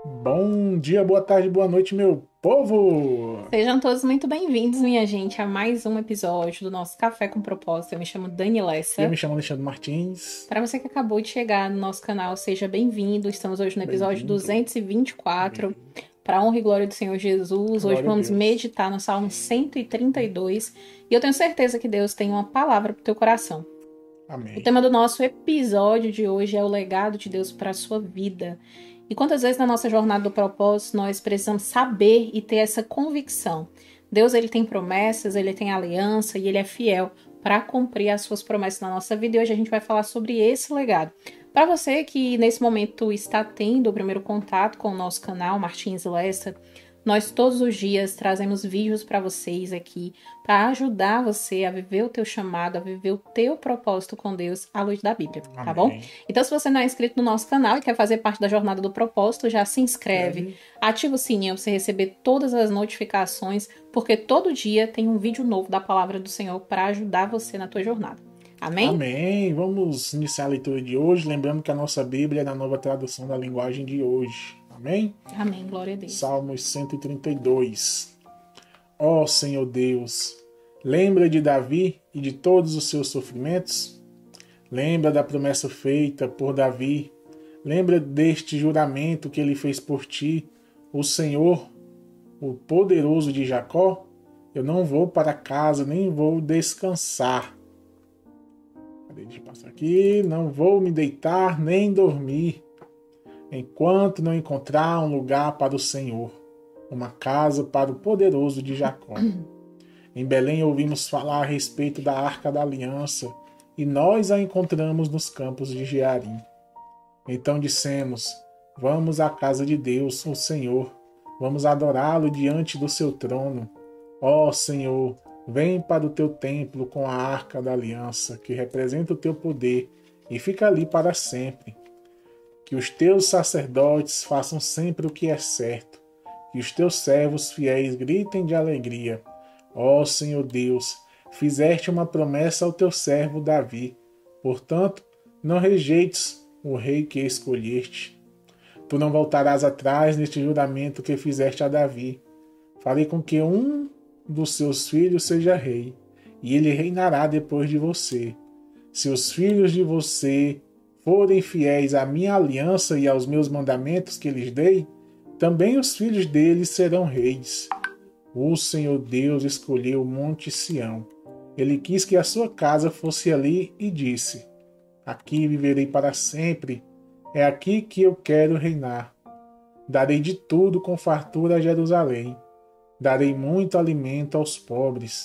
Bom dia, boa tarde, boa noite, meu povo! Sejam todos muito bem-vindos, minha gente, a mais um episódio do nosso Café com Propósito. Eu me chamo Dani E eu me Lessa. chamo Alexandre Martins. Para você que acabou de chegar no nosso canal, seja bem-vindo. Estamos hoje no episódio Bem-vindo. 224, Bem-vindo. para a honra e glória do Senhor Jesus. Hoje Glória a vamos Deus. meditar no Salmo 132 e eu tenho certeza que Deus tem uma palavra para o teu coração. O Amém. tema do nosso episódio de hoje é o legado de Deus para a sua vida. E quantas vezes na nossa jornada do propósito nós precisamos saber e ter essa convicção. Deus, ele tem promessas, ele tem aliança e ele é fiel para cumprir as suas promessas na nossa vida. E hoje a gente vai falar sobre esse legado. Para você que nesse momento está tendo o primeiro contato com o nosso canal Martins Lessa, nós todos os dias trazemos vídeos para vocês aqui para ajudar você a viver o teu chamado, a viver o teu propósito com Deus à luz da Bíblia, tá bom? Amém. Então, se você não é inscrito no nosso canal e quer fazer parte da jornada do propósito, já se inscreve, Escreve. ativa o sininho para você receber todas as notificações, porque todo dia tem um vídeo novo da palavra do Senhor para ajudar você na tua jornada. Amém? Amém. Vamos iniciar a leitura de hoje, lembrando que a nossa Bíblia é na nova tradução da linguagem de hoje. Amém? Amém, glória a Deus. Salmos 132. Ó Senhor Deus, lembra de Davi e de todos os seus sofrimentos? Lembra da promessa feita por Davi. Lembra deste juramento que ele fez por ti, o Senhor, o poderoso de Jacó? Eu não vou para casa, nem vou descansar. Deixa eu passar aqui. Não vou me deitar nem dormir, enquanto não encontrar um lugar para o Senhor, uma casa para o poderoso de Jacó. Em Belém ouvimos falar a respeito da Arca da Aliança, e nós a encontramos nos campos de Jearim. Então dissemos: vamos à casa de Deus, o Senhor. Vamos adorá-lo diante do seu trono. Ó Senhor, vem para o teu templo com a arca da aliança, que representa o teu poder, e fica ali para sempre. Que os teus sacerdotes façam sempre o que é certo. Que os teus servos fiéis gritem de alegria. Ó Senhor Deus, fizeste uma promessa ao teu servo Davi. Portanto, não rejeites o rei que escolheste. Tu não voltarás atrás neste juramento que fizeste a Davi. Farei com que um dos seus filhos seja rei, e ele reinará depois de você. Se os filhos de você forem fiéis à minha aliança e aos meus mandamentos que lhes dei, também os filhos deles serão reis. O Senhor Deus escolheu o Monte Sião. Ele quis que a sua casa fosse ali e disse: aqui viverei para sempre. É aqui que eu quero reinar. Darei de tudo com fartura a Jerusalém. Darei muito alimento aos pobres.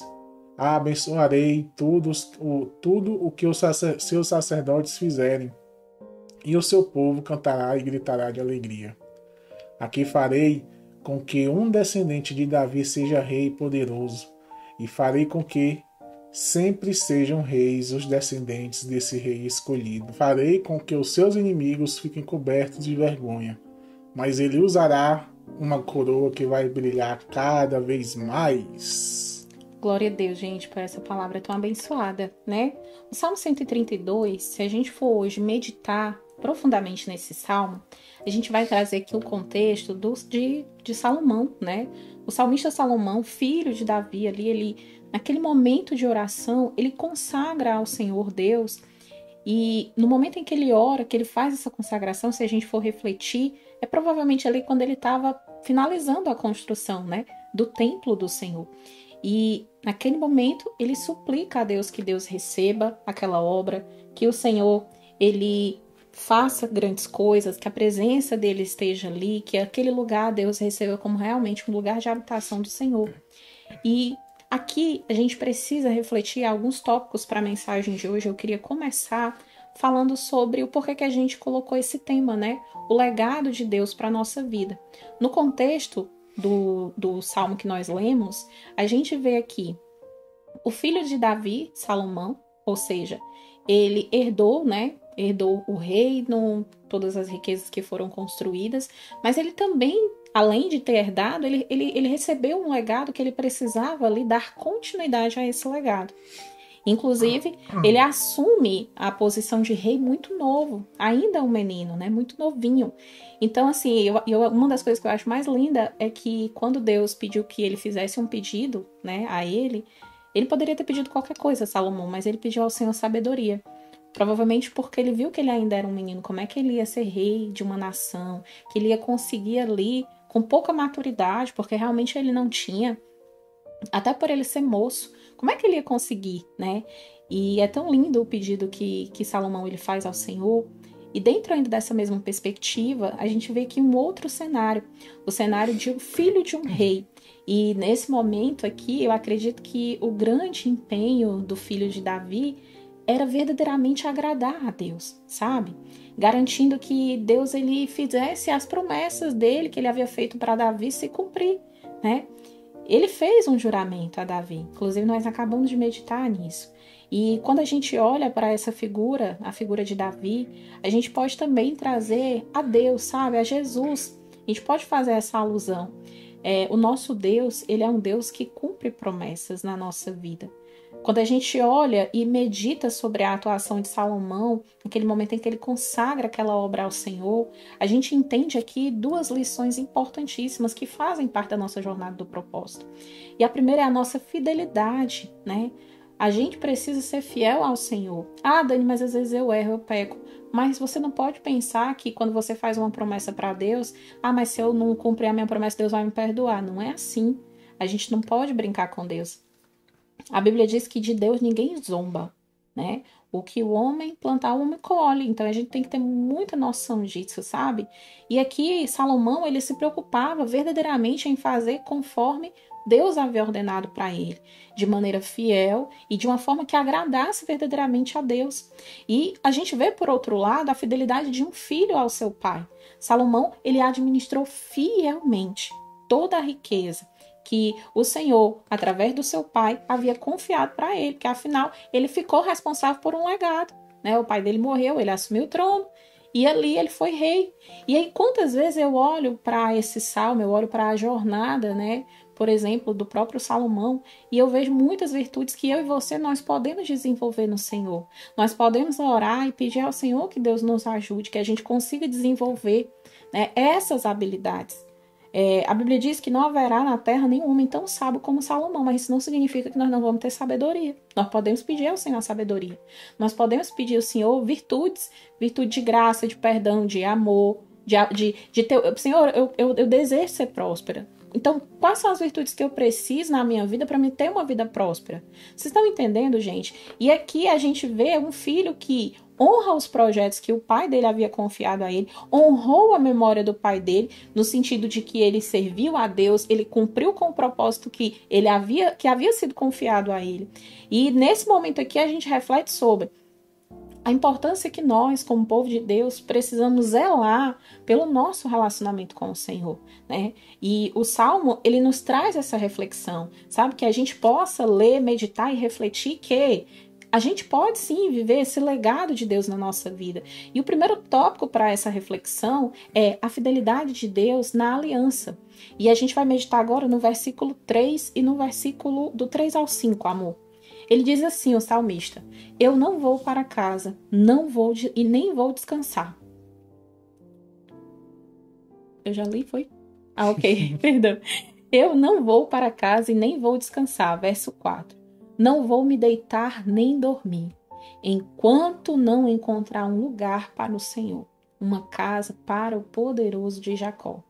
Abençoarei tudo o que os seus sacerdotes fizerem. E o seu povo cantará e gritará de alegria. Aqui farei com que um descendente de Davi seja rei poderoso. E farei com que sempre sejam reis os descendentes desse rei escolhido. Farei com que os seus inimigos fiquem cobertos de vergonha, mas ele usará uma coroa que vai brilhar cada vez mais. Glória a Deus, gente, por essa palavra tão abençoada, né? O Salmo 132, se a gente for hoje meditar profundamente nesse salmo, a gente vai trazer aqui o contexto de Salomão, né? O salmista Salomão, filho de Davi, ali, ele, naquele momento de oração, ele consagra ao Senhor Deus. E no momento em que ele ora, que ele faz essa consagração, se a gente for refletir, é provavelmente ali quando ele estava finalizando a construção, né, do templo do Senhor. E naquele momento ele suplica a Deus que Deus receba aquela obra, que o Senhor ele faça grandes coisas, que a presença dele esteja ali, que aquele lugar Deus receba como realmente um lugar de habitação do Senhor. E aqui a gente precisa refletir alguns tópicos para a mensagem de hoje. Eu queria começar falando sobre o porquê que a gente colocou esse tema, né? O legado de Deus para a nossa vida. No contexto do salmo que nós lemos, a gente vê aqui o filho de Davi, Salomão, ou seja, ele herdou, né? Herdou o reino, todas as riquezas que foram construídas, mas ele também, além de ter herdado, ele recebeu um legado que ele precisava ali dar continuidade a esse legado. Inclusive, ele assume a posição de rei muito novo, ainda um menino, né? Muito novinho. Então, assim, uma das coisas que eu acho mais linda é que quando Deus pediu que ele fizesse um pedido, né, a ele poderia ter pedido qualquer coisa a Salomão, mas ele pediu ao Senhor sabedoria. Provavelmente porque ele viu que ele ainda era um menino, como é que ele ia ser rei de uma nação, que ele ia conseguir ali, com pouca maturidade, porque realmente ele não tinha, até por ele ser moço, como é que ele ia conseguir, né? E é tão lindo o pedido que Salomão ele faz ao Senhor. E dentro ainda dessa mesma perspectiva, a gente vê aqui um outro cenário, o cenário de um filho de um rei. E nesse momento aqui, eu acredito que o grande empenho do filho de Davi era verdadeiramente agradar a Deus, sabe? Garantindo que Deus ele fizesse as promessas dele que ele havia feito para Davi se cumprir, né? Ele fez um juramento a Davi, inclusive nós acabamos de meditar nisso. E quando a gente olha para essa figura, a figura de Davi, a gente pode também trazer a Deus, sabe? A Jesus. A gente pode fazer essa alusão. O nosso Deus, ele é um Deus que cumpre promessas na nossa vida. Quando a gente olha e medita sobre a atuação de Salomão, naquele momento em que ele consagra aquela obra ao Senhor, a gente entende aqui duas lições importantíssimas que fazem parte da nossa jornada do propósito. E a primeira é a nossa fidelidade, né? A gente precisa ser fiel ao Senhor. Ah, Dani, mas às vezes eu erro, eu peco. Mas você não pode pensar que quando você faz uma promessa para Deus, mas se eu não cumprir a minha promessa, Deus vai me perdoar. Não é assim. A gente não pode brincar com Deus. A Bíblia diz que de Deus ninguém zomba, né? O que o homem plantar, o homem colhe. Então a gente tem que ter muita noção disso, sabe? E aqui Salomão, ele se preocupava verdadeiramente em fazer conforme Deus havia ordenado para ele, de maneira fiel e de uma forma que agradasse verdadeiramente a Deus. E a gente vê, por outro lado, a fidelidade de um filho ao seu pai. Salomão, ele administrou fielmente toda a riqueza que o Senhor, através do seu pai, havia confiado para ele, que afinal ele ficou responsável por um legado, né? O pai dele morreu, ele assumiu o trono e ali ele foi rei. E aí quantas vezes eu olho para esse salmo, eu olho para a jornada, né? Por exemplo, do próprio Salomão, e eu vejo muitas virtudes que eu e você nós podemos desenvolver no Senhor. Nós podemos orar e pedir ao Senhor que Deus nos ajude, que a gente consiga desenvolver, né, essas habilidades. A Bíblia diz que não haverá na terra nenhum homem tão sábio como Salomão, mas isso não significa que nós não vamos ter sabedoria. Nós podemos pedir ao Senhor sabedoria. Nós podemos pedir ao Senhor virtudes, virtude de graça, de perdão, de amor, de ter... Senhor, eu desejo ser próspera. Então, quais são as virtudes que eu preciso na minha vida para me ter uma vida próspera? Vocês estão entendendo, gente? E aqui a gente vê um filho que honra os projetos que o pai dele havia confiado a ele, honrou a memória do pai dele, no sentido de que ele serviu a Deus, ele cumpriu com o propósito que havia sido confiado a ele. E nesse momento aqui a gente reflete sobre a importância que nós, como povo de Deus, precisamos zelar pelo nosso relacionamento com o Senhor, né? E o Salmo, ele nos traz essa reflexão, sabe? Que a gente possa ler, meditar e refletir que a gente pode sim viver esse legado de Deus na nossa vida. E o primeiro tópico para essa reflexão é a fidelidade de Deus na aliança. E a gente vai meditar agora no versículo 3 e no versículo do 3 ao 5, amor. Ele diz assim, o salmista: eu não vou para casa, não vou e nem vou descansar. Eu já li, foi? Ok, perdão. Eu não vou para casa e nem vou descansar. Verso 4. Não vou me deitar nem dormir, enquanto não encontrar um lugar para o Senhor, uma casa para o poderoso de Jacó.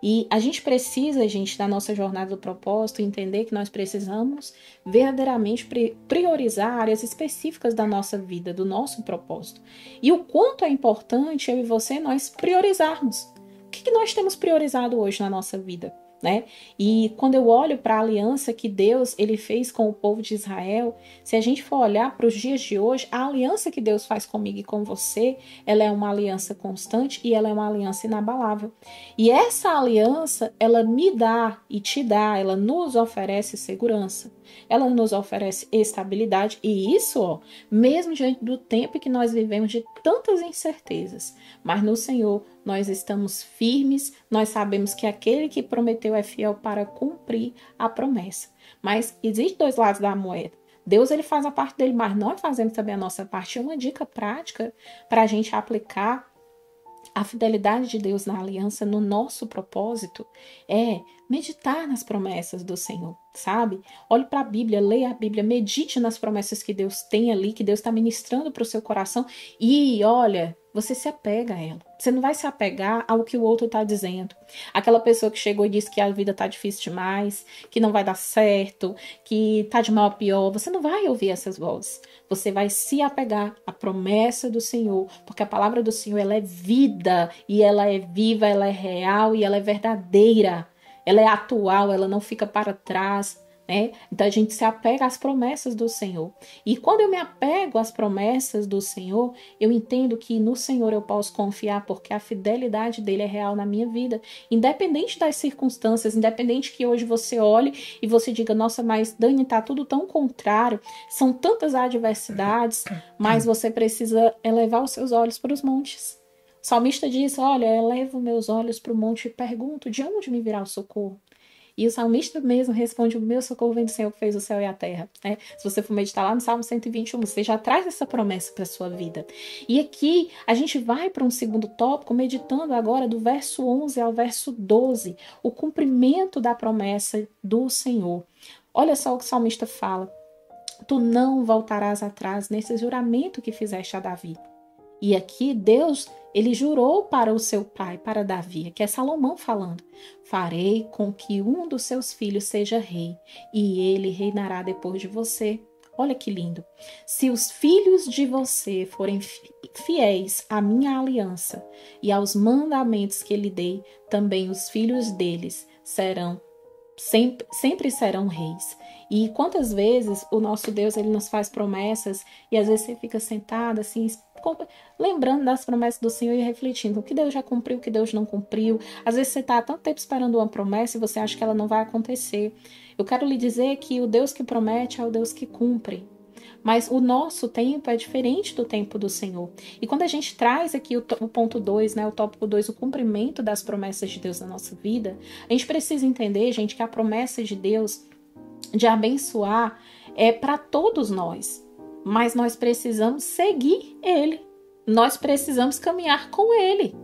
E a gente precisa, gente, na nossa jornada do propósito, entender que nós precisamos verdadeiramente priorizar áreas específicas da nossa vida, do nosso propósito. E o quanto é importante eu e você nós priorizarmos. O que nós temos priorizado hoje na nossa vida? Né? E quando eu olho para a aliança que Deus ele fez com o povo de Israel, se a gente for olhar para os dias de hoje, a aliança que Deus faz comigo e com você, ela é uma aliança constante e ela é uma aliança inabalável. E essa aliança, ela me dá e te dá, ela nos oferece segurança, ela nos oferece estabilidade, e isso, ó, mesmo diante do tempo que nós vivemos de tantas incertezas, mas no Senhor nós estamos firmes, nós sabemos que aquele que prometeu é fiel para cumprir a promessa. Mas existem dois lados da moeda. Deus ele faz a parte dele, mas nós fazemos também a nossa parte. É uma dica prática para a gente aplicar a fidelidade de Deus na aliança, no nosso propósito, é meditar nas promessas do Senhor, sabe? Olhe para a Bíblia, leia a Bíblia, medite nas promessas que Deus tem ali, que Deus está ministrando para o seu coração e, olha, você se apega a ela. Você não vai se apegar ao que o outro está dizendo. Aquela pessoa que chegou e disse que a vida está difícil demais, que não vai dar certo, que está de mal a pior, você não vai ouvir essas vozes. Você vai se apegar à promessa do Senhor, porque a palavra do Senhor ela é vida, e ela é viva, ela é real e ela é verdadeira. Ela é atual, ela não fica para trás, né? Então a gente se apega às promessas do Senhor. E quando eu me apego às promessas do Senhor, eu entendo que no Senhor eu posso confiar, porque a fidelidade dele é real na minha vida. Independente das circunstâncias, independente que hoje você olhe e você diga, nossa, mas Dani, tá tudo tão contrário, são tantas adversidades, mas você precisa elevar os seus olhos para os montes. O salmista diz, olha, elevo meus olhos para o monte e pergunto, de onde me virá o socorro? E o salmista mesmo responde, o meu socorro vem do Senhor que fez o céu e a terra. Né? Se você for meditar lá no Salmo 121, você já traz essa promessa para a sua vida. E aqui a gente vai para um segundo tópico, meditando agora do verso 11 ao verso 12, o cumprimento da promessa do Senhor. Olha só o que o salmista fala. Tu não voltarás atrás nesse juramento que fizeste a Davi. E aqui Deus, ele jurou para o seu pai, para Davi, que é Salomão falando, farei com que um dos seus filhos seja rei, e ele reinará depois de você. Olha que lindo. Se os filhos de você forem fiéis à minha aliança e aos mandamentos que lhe dei, também os filhos deles sempre serão reis. E quantas vezes o nosso Deus ele nos faz promessas e às vezes você fica sentado assim, lembrando das promessas do Senhor e refletindo o que Deus já cumpriu, o que Deus não cumpriu. Às vezes você está há tanto tempo esperando uma promessa e você acha que ela não vai acontecer. Eu quero lhe dizer que o Deus que promete é o Deus que cumpre. Mas o nosso tempo é diferente do tempo do Senhor. E quando a gente traz aqui o ponto 2, né, o tópico 2, o cumprimento das promessas de Deus na nossa vida, a gente precisa entender, gente, que a promessa de Deus de abençoar é para todos nós. Mas nós precisamos seguir Ele. Nós precisamos caminhar com Ele.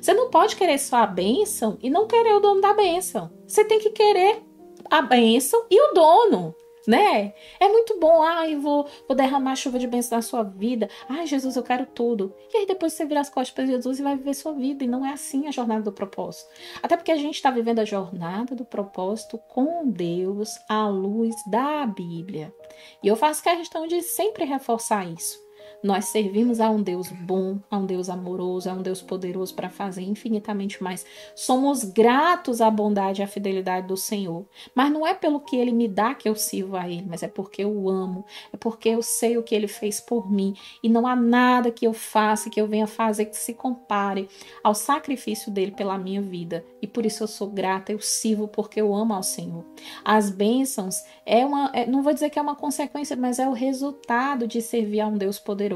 Você não pode querer só a bênção e não querer o dono da bênção. Você tem que querer a bênção e o dono. Né? É muito bom, eu vou derramar chuva de bênção na sua vida. Jesus, eu quero tudo. E aí depois você vira as costas para Jesus e vai viver sua vida. E não é assim a jornada do propósito. Até porque a gente está vivendo a jornada do propósito com Deus à luz da Bíblia. E eu faço questão de sempre reforçar isso. Nós servimos a um Deus bom, a um Deus amoroso, a um Deus poderoso para fazer infinitamente mais. Somos gratos à bondade e à fidelidade do Senhor. Mas não é pelo que Ele me dá que eu sirvo a Ele, mas é porque eu o amo, é porque eu sei o que Ele fez por mim. E não há nada que eu faça, que eu venha fazer que se compare ao sacrifício dEle pela minha vida. E por isso eu sou grata, eu sirvo porque eu amo ao Senhor. As bênçãos, não vou dizer que é uma consequência, mas é o resultado de servir a um Deus poderoso.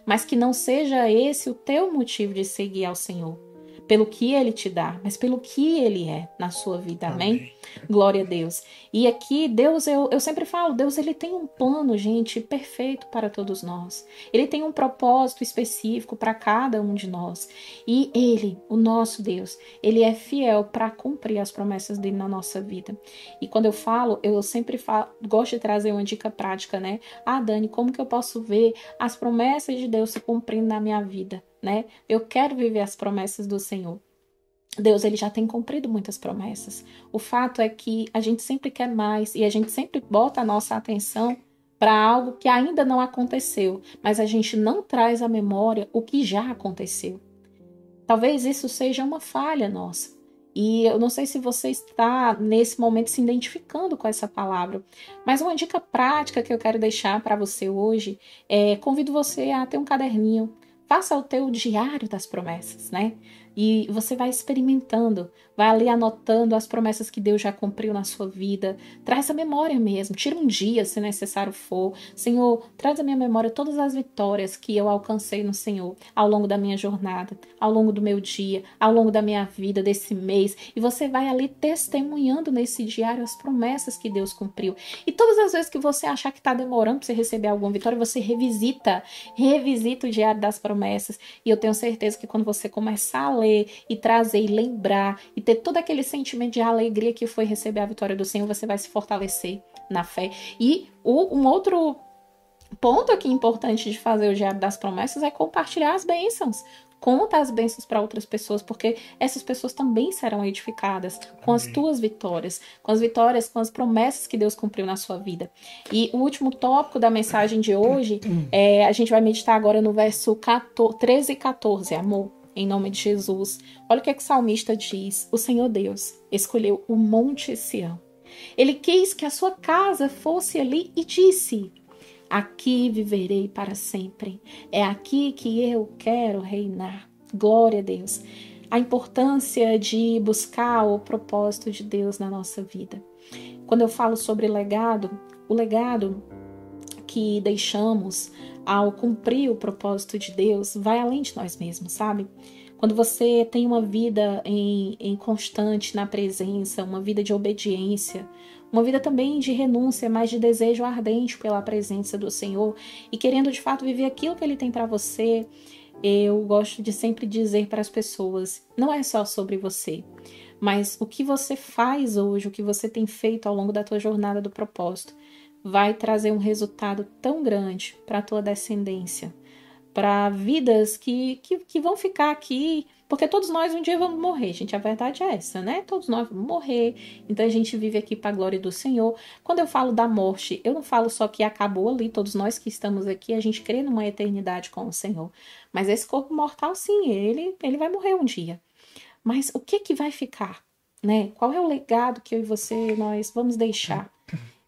Mas que não seja esse o teu motivo de seguir ao Senhor, pelo que Ele te dá, mas pelo que Ele é na sua vida, amém? Glória a Deus. E aqui, Deus, eu sempre falo, Deus ele tem um plano, gente, perfeito para todos nós. Ele tem um propósito específico para cada um de nós. E Ele, o nosso Deus, Ele é fiel para cumprir as promessas dele na nossa vida. E quando eu falo, eu sempre gosto de trazer uma dica prática, né? Dani, como que eu posso ver as promessas de Deus se cumprindo na minha vida, né? Eu quero viver as promessas do Senhor. Deus ele já tem cumprido muitas promessas. O fato é que a gente sempre quer mais e a gente sempre bota a nossa atenção para algo que ainda não aconteceu, mas a gente não traz à memória o que já aconteceu. Talvez isso seja uma falha nossa. E eu não sei se você está nesse momento se identificando com essa palavra, mas uma dica prática que eu quero deixar para você hoje convido você a ter um caderninho. Faça o teu diário das promessas, né? E você vai experimentando, vai ali anotando as promessas que Deus já cumpriu na sua vida. Traz a memória mesmo, tira um dia se necessário for. Senhor, traz à minha memória todas as vitórias que eu alcancei no Senhor ao longo da minha jornada, ao longo do meu dia, ao longo da minha vida, desse mês. E você vai ali testemunhando nesse diário as promessas que Deus cumpriu. E todas as vezes que você achar que está demorando para você receber alguma vitória, você revisita o diário das promessas. E eu tenho certeza que quando você começar a ler e trazer e lembrar e ter todo aquele sentimento de alegria que foi receber a vitória do Senhor, você vai se fortalecer na fé. E um outro ponto aqui importante de fazer o diário das promessas é compartilhar as bênçãos. Conta as bênçãos para outras pessoas, porque essas pessoas também serão edificadas com as tuas vitórias, com as promessas que Deus cumpriu na sua vida. E o último tópico da mensagem de hoje, a gente vai meditar agora no verso 13 e 14, amor, em nome de Jesus. Olha o que o salmista diz: o Senhor Deus escolheu o Monte Sião. Ele quis que a sua casa fosse ali e disse: aqui viverei para sempre. É aqui que eu quero reinar. Glória a Deus. A importância de buscar o propósito de Deus na nossa vida. Quando eu falo sobre legado, o legado que deixamos ao cumprir o propósito de Deus vai além de nós mesmos, sabe? Quando você tem uma vida em constante na presença, uma vida de obediência, uma vida também de renúncia, mas de desejo ardente pela presença do Senhor e querendo de fato viver aquilo que Ele tem para você, eu gosto de sempre dizer para as pessoas, não é só sobre você, mas o que você faz hoje, o que você tem feito ao longo da tua jornada do propósito, vai trazer um resultado tão grande para a tua descendência, para vidas que vão ficar aqui, porque todos nós um dia vamos morrer, gente, a verdade é essa, né? Todos nós vamos morrer, então a gente vive aqui para a glória do Senhor. Quando eu falo da morte, eu não falo só que acabou ali, todos nós que estamos aqui, a gente crê numa eternidade com o Senhor, mas esse corpo mortal, sim, ele vai morrer um dia. Mas o que vai ficar, né? Qual é o legado que eu e você, nós vamos deixar?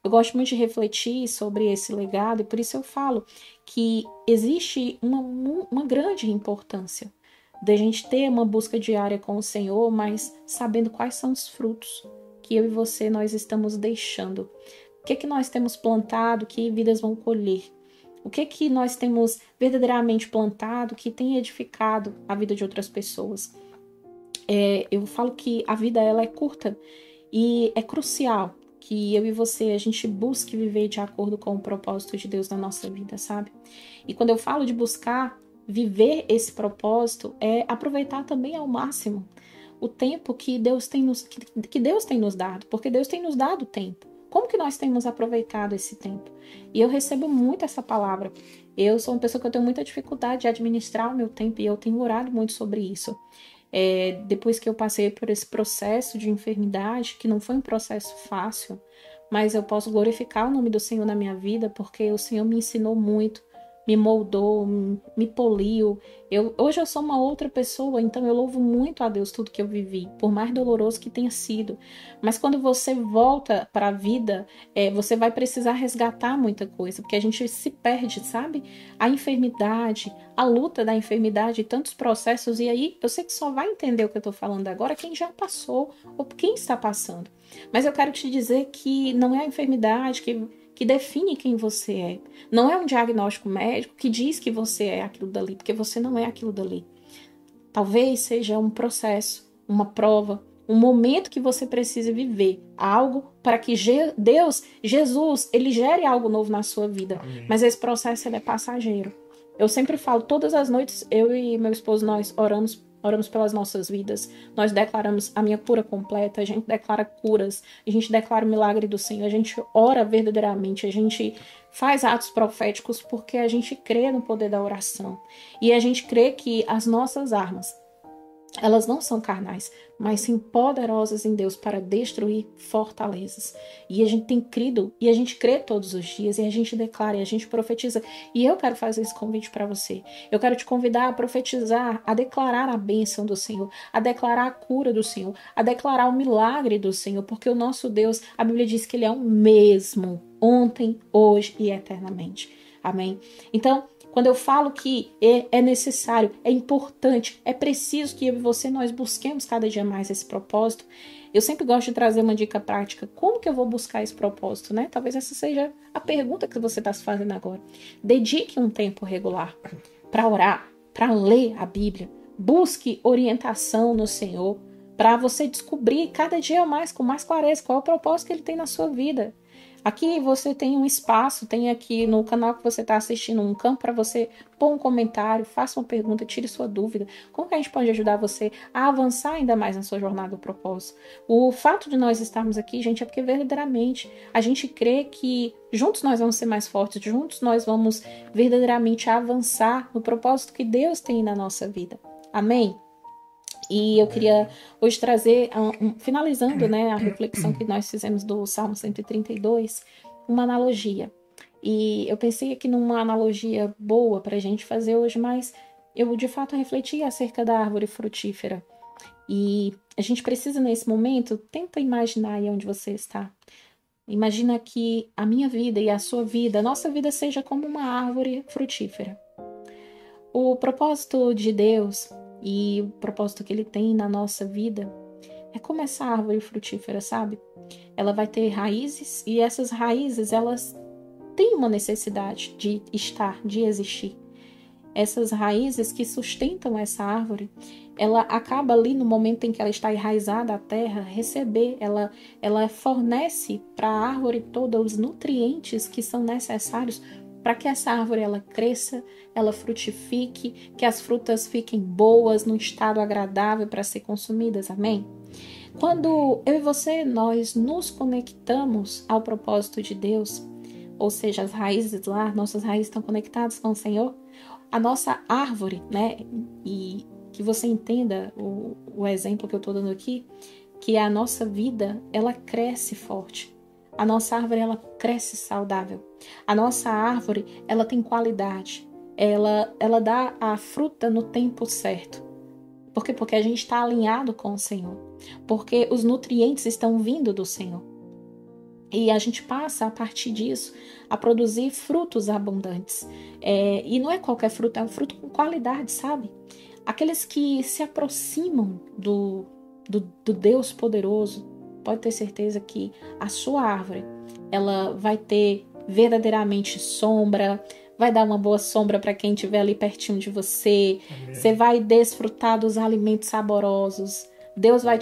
Eu gosto muito de refletir sobre esse legado e por isso eu falo que existe uma grande importância da gente ter uma busca diária com o Senhor, mas sabendo quais são os frutos que eu e você nós estamos deixando. O que nós temos plantado, que vidas vão colher? O que nós temos verdadeiramente plantado que tem edificado a vida de outras pessoas? Eu falo que a vida ela é curta e é crucial que eu e você, a gente busque viver de acordo com o propósito de Deus na nossa vida, sabe? E quando eu falo de buscar viver esse propósito, é aproveitar também ao máximo o tempo que Deus tem nos dado, porque Deus tem nos dado tempo. Como que nós temos aproveitado esse tempo? E eu recebo muito essa palavra. Eu sou uma pessoa que eu tenho muita dificuldade de administrar o meu tempo e eu tenho orado muito sobre isso. Depois que eu passei por esse processo de enfermidade, que não foi um processo fácil, mas eu posso glorificar o nome do Senhor na minha vida, porque o Senhor me ensinou muito, me moldou, me poliu. Hoje eu sou uma outra pessoa, então eu louvo muito a Deus tudo que eu vivi, por mais doloroso que tenha sido. Mas quando você volta para a vida, você vai precisar resgatar muita coisa, porque a gente se perde, sabe? A enfermidade, a luta da enfermidade, tantos processos, e aí eu sei que só vai entender o que eu estou falando agora quem já passou ou quem está passando. Mas eu quero te dizer que não é a enfermidade que define quem você é. Não é um diagnóstico médico que diz que você é aquilo dali, porque você não é aquilo dali. Talvez seja um processo, uma prova, um momento que você precisa viver, algo para que Jesus, ele gere algo novo na sua vida. Amém. Mas esse processo ele é passageiro. Eu sempre falo, todas as noites, eu e meu esposo, nós oramos pelas nossas vidas, nós declaramos a minha cura completa, a gente declara curas, a gente declara o milagre do Senhor, a gente ora verdadeiramente, a gente faz atos proféticos porque a gente crê no poder da oração. E a gente crê que as nossas armas, elas não são carnais, mas sim poderosas em Deus para destruir fortalezas. E a gente tem crido, e a gente crê todos os dias, e a gente declara, e a gente profetiza. E eu quero fazer esse convite para você. Eu quero te convidar a profetizar, a declarar a bênção do Senhor, a declarar a cura do Senhor, a declarar o milagre do Senhor, porque o nosso Deus, a Bíblia diz que Ele é o mesmo, ontem, hoje e eternamente. Amém? Então, Quando eu falo que é necessário, é importante, é preciso que eu e você nós busquemos cada dia mais esse propósito, eu sempre gosto de trazer uma dica prática. Como que eu vou buscar esse propósito, né? Talvez essa seja a pergunta que você está se fazendo agora. Dedique um tempo regular para orar, para ler a Bíblia. Busque orientação no Senhor para você descobrir cada dia mais, com mais clareza, qual é o propósito que Ele tem na sua vida. Aqui você tem um espaço, tem aqui no canal que você está assistindo um campo para você pôr um comentário, faça uma pergunta, tire sua dúvida. Como que a gente pode ajudar você a avançar ainda mais na sua jornada do propósito? O fato de nós estarmos aqui, gente, é porque verdadeiramente a gente crê que juntos nós vamos ser mais fortes, juntos nós vamos verdadeiramente avançar no propósito que Deus tem na nossa vida. Amém? E eu queria hoje trazer, finalizando, né, a reflexão que nós fizemos do Salmo 132, uma analogia. E eu pensei aqui numa analogia boa para a gente fazer hoje, mas eu de fato refleti acerca da árvore frutífera. E a gente precisa nesse momento, tenta imaginar aí onde você está. Imagina que a minha vida e a sua vida, a nossa vida seja como uma árvore frutífera. O propósito de Deus e o propósito que Ele tem na nossa vida é como essa árvore frutífera, sabe? Ela vai ter raízes e essas raízes, elas têm uma necessidade de estar, de existir. Essas raízes que sustentam essa árvore, ela acaba ali no momento em que ela está enraizada à terra, ela fornece para a árvore todos os nutrientes que são necessários para que essa árvore ela cresça, ela frutifique, que as frutas fiquem boas, num estado agradável para ser consumidas, amém? Quando eu e você, nós nos conectamos ao propósito de Deus, ou seja, as raízes lá, nossas raízes estão conectadas com o Senhor, a nossa árvore, né, e que você entenda o exemplo que eu estou dando aqui, que a nossa vida, ela cresce forte. A nossa árvore, ela cresce saudável. A nossa árvore, ela tem qualidade. Ela dá a fruta no tempo certo. Por quê? Porque a gente está alinhado com o Senhor. Porque os nutrientes estão vindo do Senhor. E a gente passa, a partir disso, a produzir frutos abundantes. E não é qualquer fruto, é um fruto com qualidade, sabe? Aqueles que se aproximam do Deus poderoso, pode ter certeza que a sua árvore, ela vai ter verdadeiramente sombra, vai dar uma boa sombra para quem estiver ali pertinho de você. Amém. Você vai desfrutar dos alimentos saborosos. Deus vai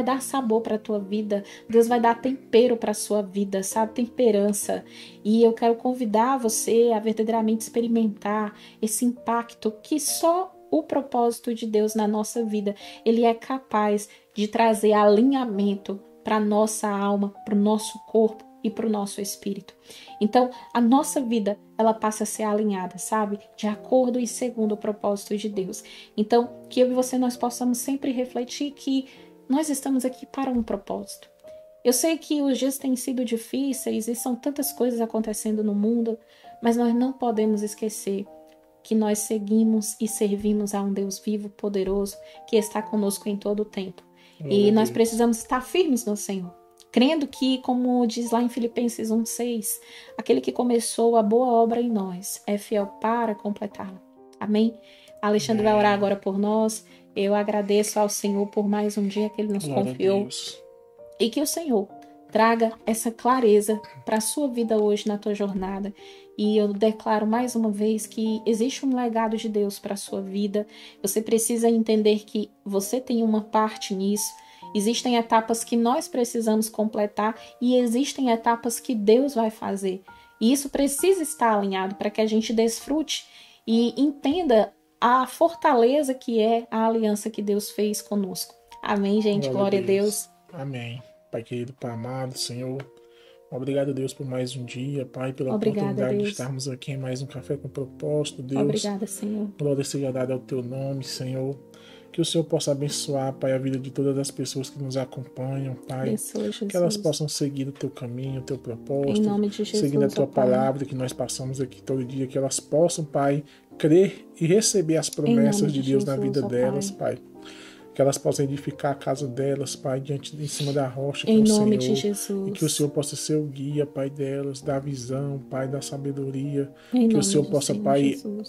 dar sabor para a tua vida. Deus vai dar tempero para a sua vida, sabe? Temperança. E eu quero convidar você a verdadeiramente experimentar esse impacto que só o propósito de Deus na nossa vida, ele é capaz de trazer alinhamento para a nossa alma, para o nosso corpo e para o nosso espírito. Então, a nossa vida, ela passa a ser alinhada, sabe? De acordo e segundo o propósito de Deus. Então, que eu e você, nós possamos sempre refletir que nós estamos aqui para um propósito. Eu sei que os dias têm sido difíceis e são tantas coisas acontecendo no mundo, mas nós não podemos esquecer que nós seguimos e servimos a um Deus vivo, poderoso, que está conosco em todo o tempo. E nós precisamos estar firmes no Senhor, crendo que, como diz lá em Filipenses 1:6, aquele que começou a boa obra em nós é fiel para completá-la. Amém? Alexandre vai orar agora por nós. Eu agradeço ao Senhor por mais um dia que Ele nos confiou. E que o Senhor traga essa clareza para a sua vida hoje na tua jornada. E eu declaro mais uma vez que existe um legado de Deus para a sua vida. Você precisa entender que você tem uma parte nisso. Existem etapas que nós precisamos completar e existem etapas que Deus vai fazer. E isso precisa estar alinhado para que a gente desfrute e entenda a fortaleza que é a aliança que Deus fez conosco. Amém, gente? Glória a Deus. Amém. Pai querido, Pai amado, Senhor, obrigado, Deus, por mais um dia, Pai, pela oportunidade de estarmos aqui em mais um Café com Propósito, Deus. Obrigada, Senhor. Glória seja dada ao Teu nome, Senhor. Que o Senhor possa abençoar, Pai, a vida de todas as pessoas que nos acompanham, Pai. Abençoe, Jesus. Que elas possam seguir o Teu caminho, o Teu propósito. Em nome de Jesus, seguindo a Tua palavra que nós passamos aqui todo dia. Que elas possam, Pai, crer e receber as promessas de Deus na vida delas, Pai. que elas possam edificar a casa delas, Pai, em cima da rocha, que é Em o nome Senhor. de Jesus. E que o Senhor possa ser o guia, Pai, delas, da visão, Pai, da sabedoria. Em Que o nome Senhor do possa, Senhor Pai, Jesus.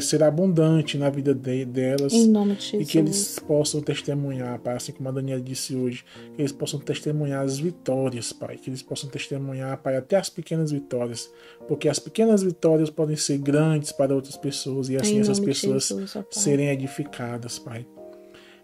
ser abundante na vida Em delas. nome de E que eles Jesus. possam testemunhar, Pai, assim como a Daniela disse hoje, que eles possam testemunhar as vitórias, Pai, que eles possam testemunhar, Pai, até as pequenas vitórias, porque as pequenas vitórias podem ser grandes para outras pessoas e assim Em essas nome de pessoas Jesus, ó Pai. serem edificadas, Pai.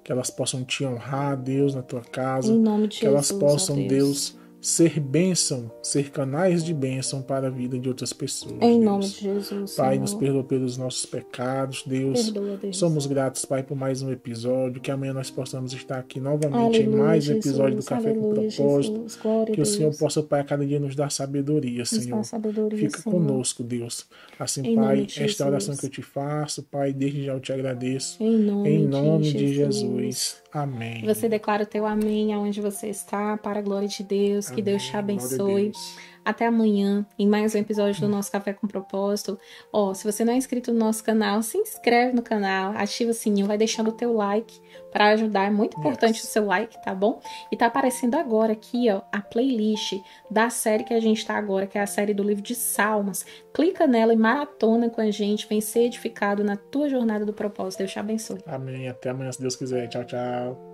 Que elas possam te honrar, Deus, na tua casa, Em nome de que elas Jesus, ó possam, Deus. Deus, ser bênção, ser canais de bênção para a vida de outras pessoas, Em nome de Deus. Jesus, Pai, nos Senhor. perdoa pelos nossos pecados, Deus. Perdoa, Deus. Somos gratos, Pai, por mais um episódio. Que amanhã nós possamos estar aqui novamente em Aleluia, mais um episódio do Jesus. Café com Aleluia, Propósito. Jesus. Glória a Que o Senhor Deus. possa, Pai, a cada dia nos dar sabedoria, Nos dá Senhor. sabedoria, Fica Senhor. conosco, Deus. Assim, Em nome Pai, de esta oração Jesus. que eu te faço, Pai, desde já eu te agradeço. Em Em nome nome de Jesus. Jesus. Amém. Você declara o teu amém aonde você está, para a glória de Deus. Que Deus te Amém. Glória a abençoe. Deus. Até amanhã, em mais um episódio do nosso Café com Propósito. Ó, se você não é inscrito no nosso canal, se inscreve no canal, ativa o sininho, vai deixando o teu like para ajudar. É muito importante o seu like, tá bom? E tá aparecendo agora aqui, ó, a playlist da série que a gente tá agora, que é a série do livro de Salmos. Clica nela e maratona com a gente, vem ser edificado na tua jornada do propósito. Deus te abençoe. Amém. Até amanhã, se Deus quiser. Tchau, tchau.